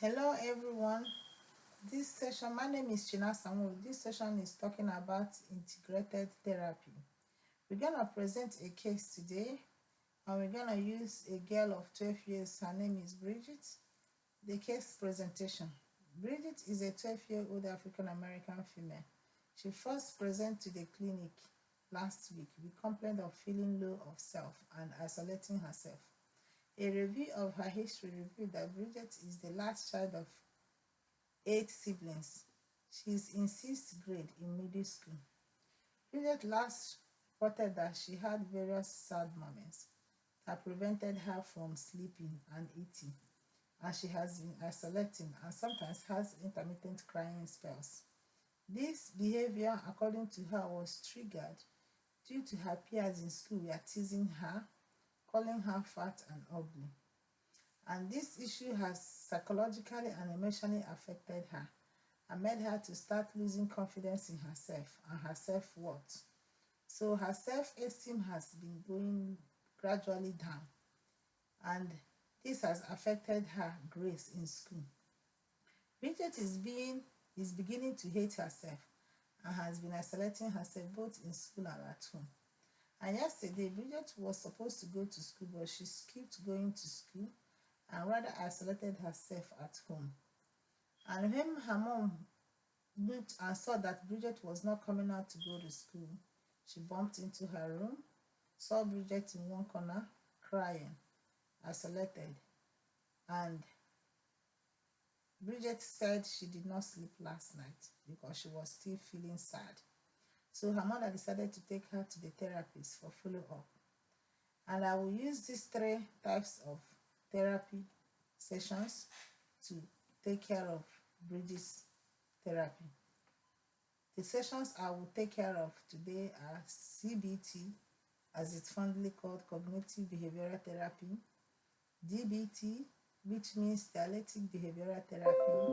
Hello everyone. This session, my name is Chinasa Nwaulu. This session is talking about integrated therapy. We're gonna present a case today, and we're gonna use a girl of 12 years. Her name is Bridget. The case presentation. Bridget is a 12-year-old African American female. She first presented to the clinic last week with complaint of feeling low of self and isolating herself. A review of her history revealed that Bridget is the last child of 8 siblings. She is in 6th grade in middle school. Bridget last reported that she had various sad moments that prevented her from sleeping and eating, and she has been isolating and sometimes has intermittent crying spells. This behavior, according to her, was triggered due to her peers in school were teasing her, calling her fat and ugly. And this issue has psychologically and emotionally affected her and made her to start losing confidence in herself and her self-worth. So her self-esteem has been going gradually down, and this has affected her grades in school. Bridget is beginning to hate herself and has been isolating herself both in school and at home. And yesterday, Bridget was supposed to go to school, but she skipped going to school and rather isolated herself at home. And when her mom looked and saw that Bridget was not coming out to go to school, she bumped into her room, saw Bridget in one corner, crying, isolated. And Bridget said she did not sleep last night because she was still feeling sad. So her mother decided to take her to the therapist for follow-up. And I will use these 3 types of therapy sessions to take care of Bridget's therapy. The sessions I will take care of today are CBT, as it's fondly called Cognitive Behavioral Therapy, DBT, which means Dialectic Behavioral Therapy,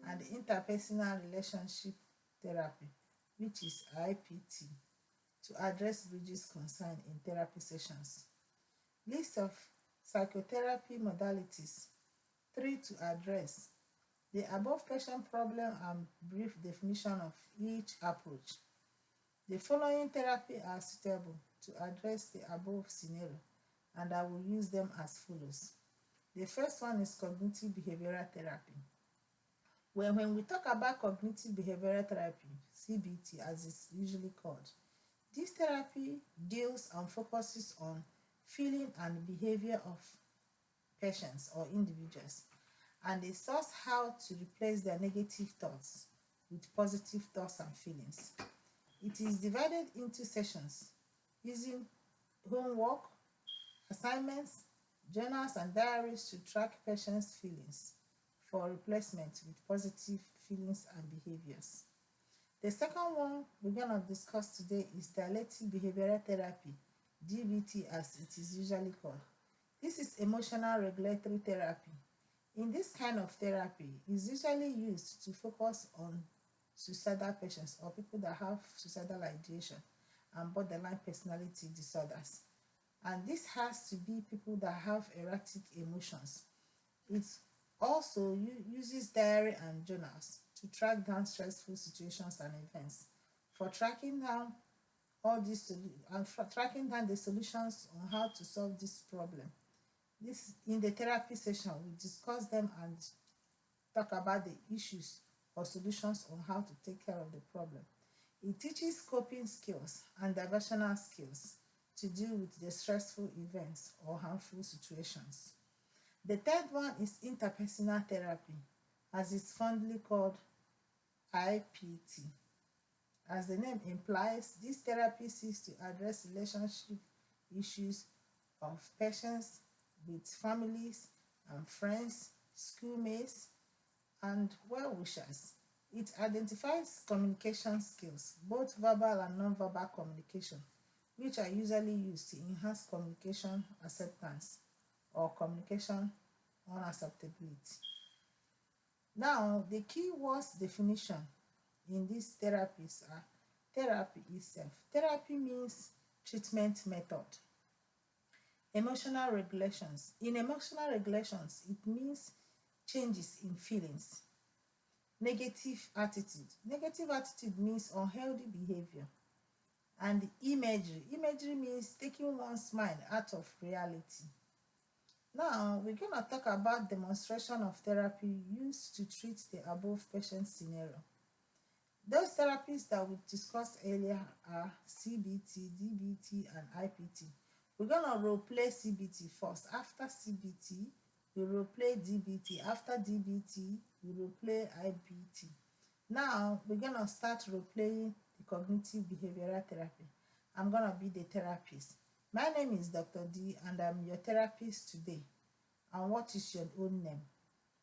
and Interpersonal Relationship Therapy, which is IPT, to address Bridget's concern in therapy sessions. List of psychotherapy modalities. 3 to address the above patient problem and brief definition of each approach. The following therapy are suitable to address the above scenario, and I will use them as follows. The first one is cognitive behavioral therapy. When we talk about cognitive behavioral therapy, CBT as it's usually called, this therapy deals and focuses on feeling and behavior of patients or individuals, and it shows how to replace their negative thoughts with positive thoughts and feelings. It is divided into sessions using homework, assignments, journals, and diaries to track patients' feelings for replacement with positive feelings and behaviors. The second one we're going to discuss today is dialectic behavioral therapy, DBT as it is usually called. This is emotional regulatory therapy. In this kind of therapy, is usually used to focus on suicidal patients or people that have suicidal ideation and borderline personality disorders. And this has to be people that have erratic emotions. It also uses diary and journals to track down stressful situations and events. For tracking down all these and for tracking down the solutions on how to solve this problem. This in the therapy session, we discuss them and talk about the issues or solutions on how to take care of the problem. It teaches coping skills and diversional skills to deal with the stressful events or harmful situations. The third one is interpersonal therapy, as it's fondly called IPT. As the name implies, this therapy seeks to address relationship issues of patients with families and friends, schoolmates, and well-wishers. It identifies communication skills, both verbal and non-verbal communication, which are usually used to enhance communication acceptance or communication unacceptability. Now, the key words definition in these therapies are therapy itself. Therapy means treatment method. Emotional regulations. In emotional regulations, it means changes in feelings. Negative attitude. Negative attitude means unhealthy behavior. And imagery. Imagery means taking one's mind out of reality. Now, we're going to talk about demonstration of therapy used to treat the above patient scenario. Those therapies that we discussed earlier are CBT, DBT, and IPT. We're going to role play CBT first. After CBT, we role play DBT. After DBT, we role play IPT. Now, we're going to start role playing the cognitive behavioral therapy. I'm going to be the therapist. My name is Dr. D, and I'm your therapist today. And what is your own name?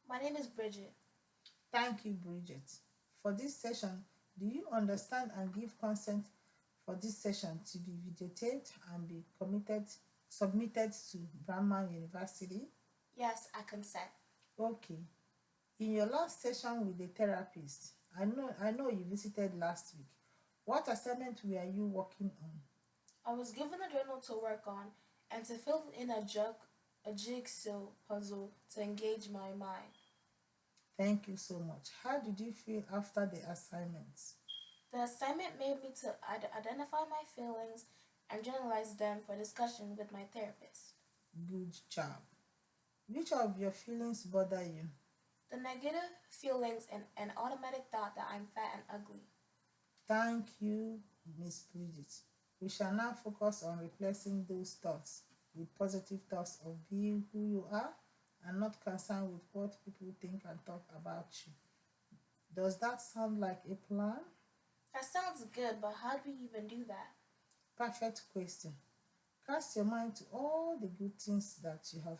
My name is Bridget. Thank you, Bridget. For this session, do you understand and give consent for this session to be videotaped and be submitted to Brahman University? Yes, I consent. Okay. In your last session with the therapist, I know you visited last week. What assignment were you working on? I was given a journal to work on and to fill in a jigsaw puzzle to engage my mind. Thank you so much. How did you feel after the assignments? The assignment made me to identify my feelings and journalize them for discussion with my therapist. Good job. Which of your feelings bother you? The negative feelings and an automatic thought that I'm fat and ugly. Thank you, Miss Bridget. We shall now focus on replacing those thoughts with positive thoughts of being who you are and not concerned with what people think and talk about you. Does that sound like a plan? That sounds good, but how do we even do that? Perfect question. Cast your mind to all the good things that you have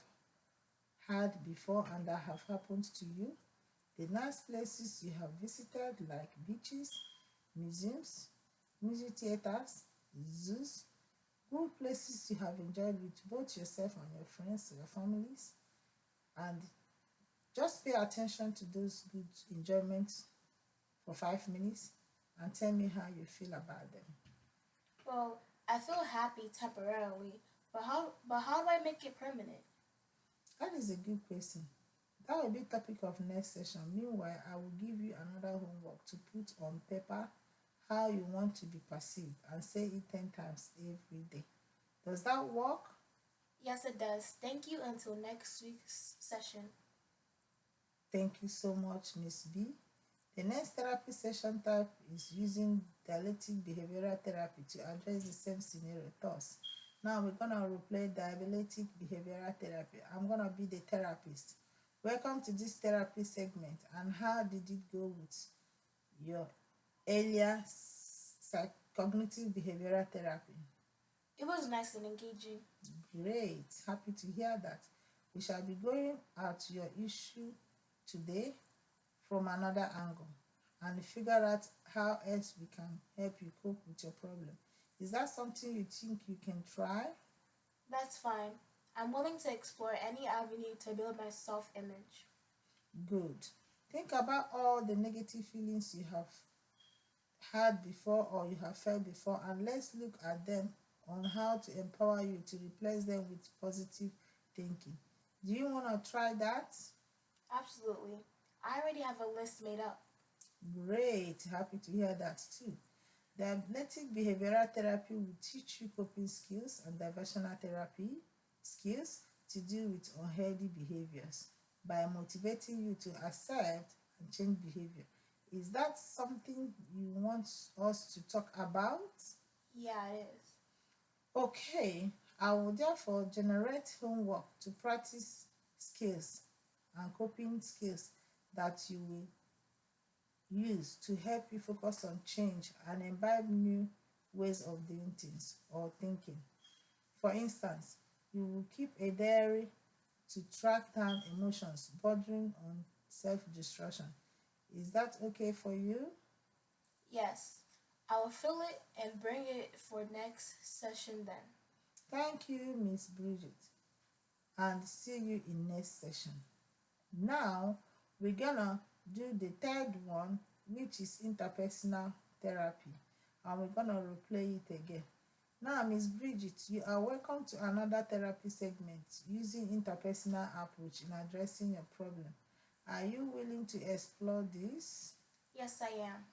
had before and that have happened to you, the nice places you have visited, like beaches, museums, movie theaters, zoos, good places you have enjoyed with both yourself and your friends, your families, and just pay attention to those good enjoyments for 5 minutes and tell me how you feel about them. Well, I feel happy temporarily, but how do I make it permanent? That is a good question. That will be topic of next session. Meanwhile, I will give you another homework to put on paper how you want to be perceived and say it 10 times every day. Does that work? Yes, it does. Thank you until next week's session. Thank you so much, Miss B. The next therapy session type is using dialectic behavioral therapy to address the same scenario thus. Now we're gonna replay dialectic behavioral therapy. I'm gonna be the therapist. Welcome to this therapy segment. And how did it go with your earlier cognitive behavioral therapy? It was nice and engaging. Great, happy to hear that. We shall be going at your issue today from another angle and figure out how else we can help you cope with your problem. Is that something you think you can try? That's fine. I'm willing to explore any avenue to build my self image. Good. Think about all the negative feelings you have had before or you have felt before, and let's look at them on how to empower you to replace them with positive thinking. Do you want to try that? Absolutely. I already have a list made up. Great, happy to hear that too. Dialectic behavioral therapy will teach you coping skills and diversional therapy skills to deal with unhealthy behaviors by motivating you to accept and change behavior. Is that something you want us to talk about? Yeah, it is. Okay, I will therefore generate homework to practice skills and coping skills that you will use to help you focus on change and imbibe new ways of doing things or thinking. For instance, you will keep a diary to track down emotions bordering on self destruction. Is that okay for you? Yes. I will fill it and bring it for next session then. Thank you, Miss Bridget, and see you in next session. Now, we're gonna do the third one, which is interpersonal therapy, and we're gonna replay it again. Now, Miss Bridget, you are welcome to another therapy segment using interpersonal approach in addressing your problem. Are you willing to explore this? Yes, I am.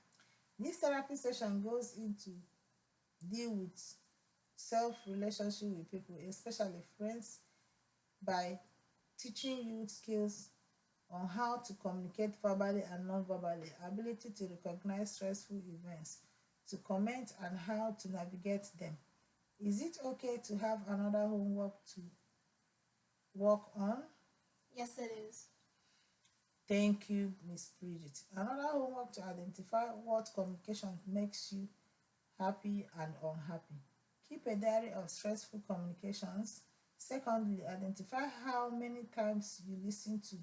This therapy session goes into deal with self relationship with people, especially friends, by teaching you skills on how to communicate verbally and non-verbally, ability to recognize stressful events, to comment, and how to navigate them. Is it okay to have another homework to work on? Yes, it is. Thank you, Miss Bridget. Another homework to identify what communication makes you happy and unhappy. Keep a diary of stressful communications. Secondly, identify how many times you listen to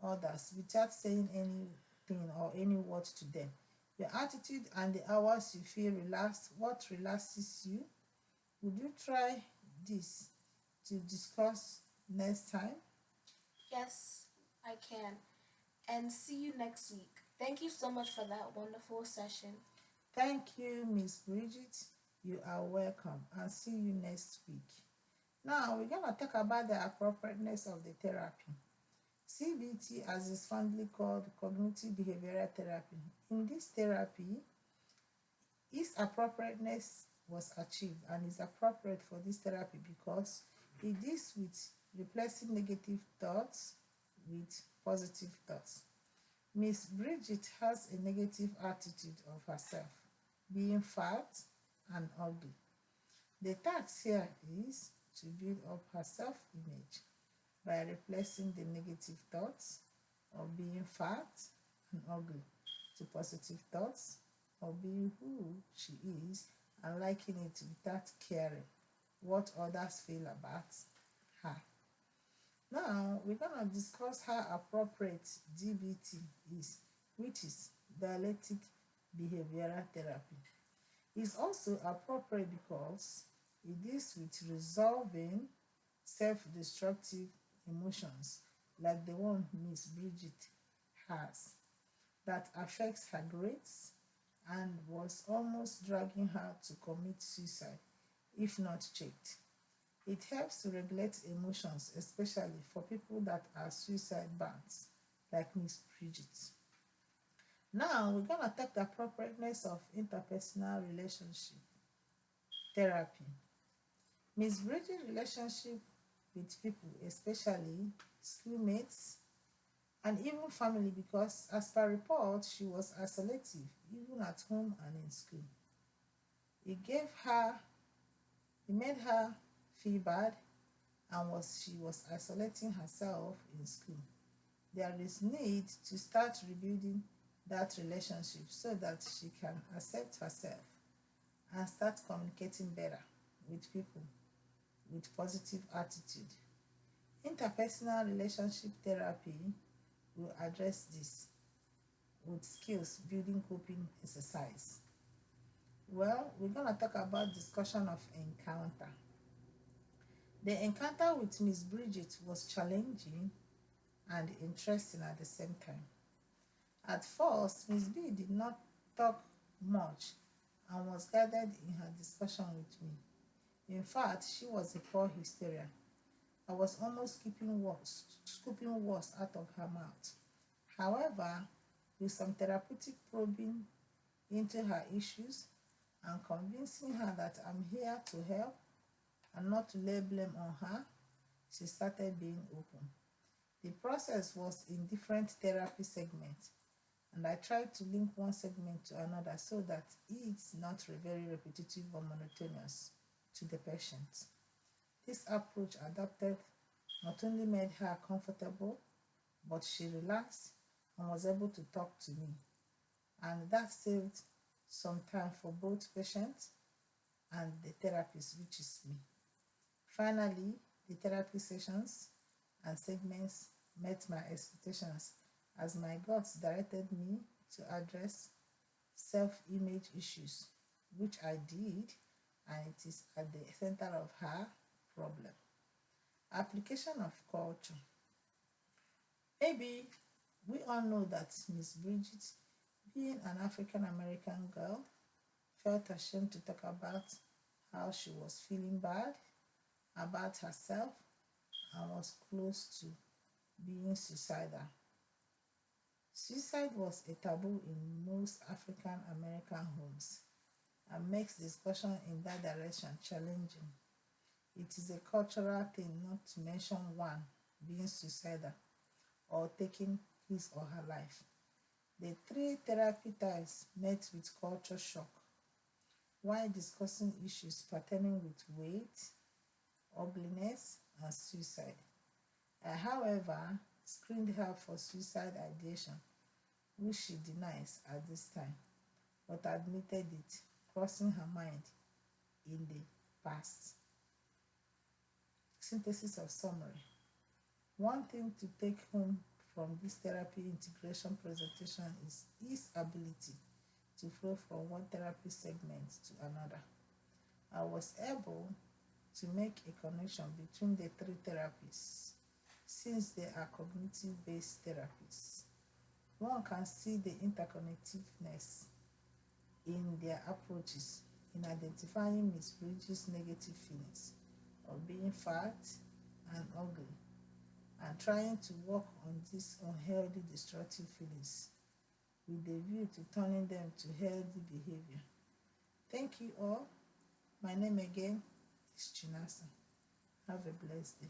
others without saying anything or any word to them. Your attitude and the hours you feel relaxed, what relaxes you. Would you try this to discuss next time? Yes, I can. And see you next week. Thank you so much for that wonderful session. Thank you, Miss Bridget. You are welcome and see you next week. Now we're going to talk about the appropriateness of the therapy. CBT, as is fondly called cognitive behavioral therapy. In this therapy, its appropriateness was achieved and is appropriate for this therapy because it deals with replacing negative thoughts with positive thoughts. Miss Bridget has a negative attitude of herself, being fat and ugly. The task here is to build up her self image by replacing the negative thoughts of being fat and ugly to positive thoughts of being who she is and liking it without caring what others feel about her. Now, we're going to discuss how appropriate DBT is, which is dialectic behavioral therapy. It's also appropriate because it deals with resolving self destructive emotions like the one Miss Bridget has that affects her grades and was almost dragging her to commit suicide if not checked. It helps to regulate emotions, especially for people that are suicide bats, like Miss Bridget. Now we're gonna take the appropriateness of interpersonal relationship therapy. Miss Bridget's relationship with people, especially schoolmates and even family, because as per report, she was isolative even at home and in school. It gave her, it made her feel bad and she was isolating herself in school. There is need to start rebuilding that relationship so that she can accept herself and start communicating better with people with positive attitude. Interpersonal relationship therapy will address this with skills building coping exercise. Well, we're going to talk about discussion of encounter. The encounter with Miss Bridget was challenging and interesting at the same time. At first, Miss B did not talk much and was guided in her discussion with me. In fact, she was a poor historian. I was almost scooping words out of her mouth. However, with some therapeutic probing into her issues and convincing her that I'm here to help and not to lay blame on her, she started being open. The process was in different therapy segments, and I tried to link one segment to another so that it's not very repetitive or monotonous to the patient. This approach adopted not only made her comfortable, but she relaxed and was able to talk to me. And that saved some time for both patients and the therapist, which is me. Finally, the therapy sessions and segments met my expectations as my gods directed me to address self image issues, which I did, and it is at the center of her problem. Application of culture. Maybe we all know that Miss Bridget, being an African American girl, felt ashamed to talk about how she was feeling bad about herself and was close to being suicidal. Suicide was a taboo in most African American homes and makes discussion in that direction challenging. It is a cultural thing not to mention one being suicidal or taking his or her life. The three therapy types met with culture shock while discussing issues pertaining with weight, ugliness, and suicide. I, however, screened her for suicide ideation, which she denies at this time, but admitted it crossing her mind in the past. Synthesis of summary. One thing to take home from this therapy integration presentation is his ability to flow from one therapy segment to another. I was able to make a connection between the three therapies since they are cognitive based therapies. One can see the interconnectedness in their approaches in identifying Miss Bridges' negative feelings of being fat and ugly and trying to work on these unhealthy destructive feelings with a view to turning them to healthy behavior. Thank you all. My name again is Chinasa. Have a blessed day.